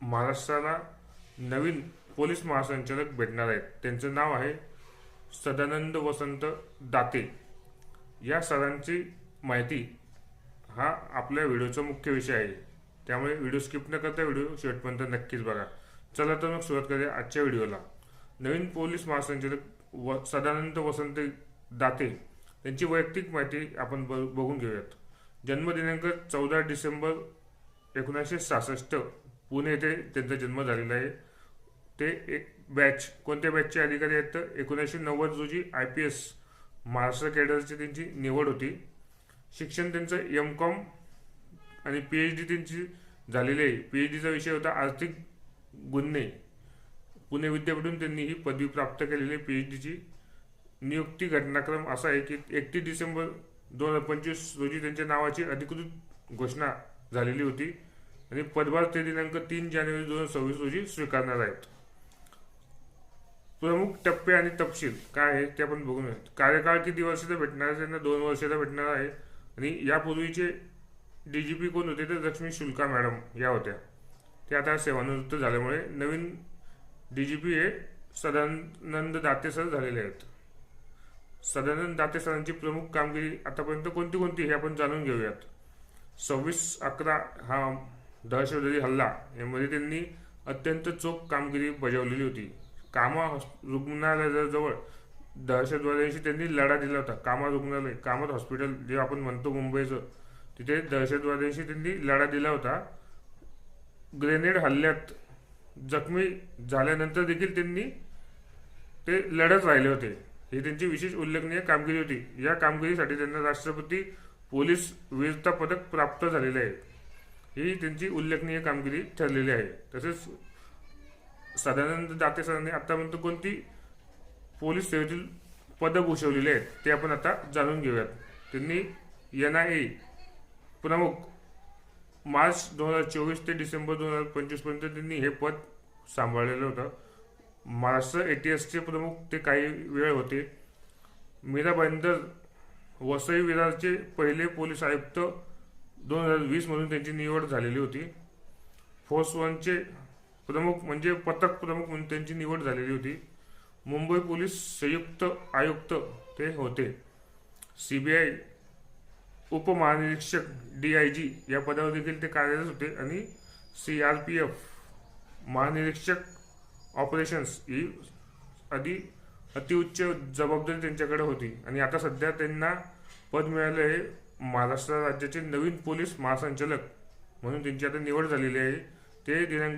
महाराष्ट्राला नवीन पोलीस महासंचालक भेटणार आहेत. त्यांचं नाव आहे सदानंद वसंत दाते. या सरांची माहिती हा आपल्या व्हिडिओचा मुख्य विषय आहे, त्यामुळे व्हिडिओ स्किप न करता व्हिडिओ शेवटपर्यंत नक्कीच बघा. चला तर मग सुरुवात करूया आजच्या व्हिडिओला. नवीन पोलीस महासंचालक सदानंद वसंत दाते त्यांची वैयक्तिक माहिती आपण बघून घेऊयात. जन्मदिनांक 14 डिसेंबर 1966 पुणे येथे त्यांचा जन्म झालेला आहे. ते एक कोणत्या बॅचचे अधिकारी आहेत तर 1990 रोजी IPS महाराष्ट्र कॅडरची त्यांची निवड होती. शिक्षण त्यांचं M.Com आणि PhD त्यांची झालेली आहे. PhDचा विषय होता आर्थिक गुन्हे. पुणे विद्यापीठून त्यांनी ही पदवी प्राप्त केलेली. PhDची नियुक्ती घटनाक्रम असा आहे की 31 डिसेंबर 2025 रोजी त्यांच्या नावाची अधिकृत घोषणा झालेली होती आणि पदभार ते दिनांक 3 जानेवारी 2026 रोजी स्वीकारणार आहेत. प्रमुख टप्पे आणि तपशील काय आहे ते आपण बघून घेऊयात. कार्यकाळ किती वर्षाचा भेटणार आहे? त्यांना 2 वर्षाचा भेटणार आहे. आणि यापूर्वीचे DGP कोण होते तर लक्ष्मी शुक्ला मॅडम या होत्या. ते आता सेवानिवृत्त झाल्यामुळे नवीन DGP हे सदानंद दाते सर झालेले आहेत. सदानंद दाते सरांची प्रमुख कामगिरी आतापर्यंत कोणती कोणती हे आपण जाणून घेऊयात. 26/11 हा दहशतवादी हल्ला यामध्ये त्यांनी अत्यंत चोख कामगिरी बजावलेली होती. कामा रुग्णालयाजवळ दहशतवाद्यांशी त्यांनी लढा दिला होता. कामत हॉस्पिटल जे आपण म्हणतो मुंबईचं, तिथे दहशतवाद्यांशी त्यांनी लढा दिला होता. ग्रेनेड हल्ल्यात जखमी झाल्यानंतर देखील त्यांनी ते लढत राहिले होते. ही त्यांची विशेष उल्लेखनीय कामगिरी होती. या कामगिरीसाठी त्यांना राष्ट्रपती पोलीस वीरता पदक प्राप्त झालेले आहे. ही त्यांची उल्लेखनीय कामगिरी ठरलेली आहे. तसेच सदानंद दाते सरांनी आतापर्यंत कोणती पोलीस सेवेतील पदक भूषवलेली आहेत ते आपण आता जाणून घेऊयात. त्यांनी NIA प्रमुख मार्च 2024 ते डिसेंबर 2025 पर्यंत त्यांनी हे पद सांभाळलेलं होतं. महाराष्ट्र ATSचे प्रमुख ते काही वेळ होते. मीरा भाईंदर वसई विरारचे पहिले पोलीस आयुक्त 2020 मधून त्यांची निवड झालेली होती. फोर्स 1चे प्रमुख म्हणजे पथक प्रमुख म्हणून त्यांची निवड झालेली होती. मुंबई पोलीस संयुक्त आयुक्त ते होते. CBI उपमहानिरीक्षक DIG या पदावर देखील ते कार्यरत होते. आणि CRPF महानिरीक्षक ऑपरेशन्स ही अतिउच्च जबाबदारी त्यांच्याकडे होती. आणि आता सध्या त्यांना पद मिळाले आहे महाराष्ट्र राज्याचे नवीन पोलीस महासंचालक म्हणून त्यांची आता निवड झालेली आहे. ते दिनांक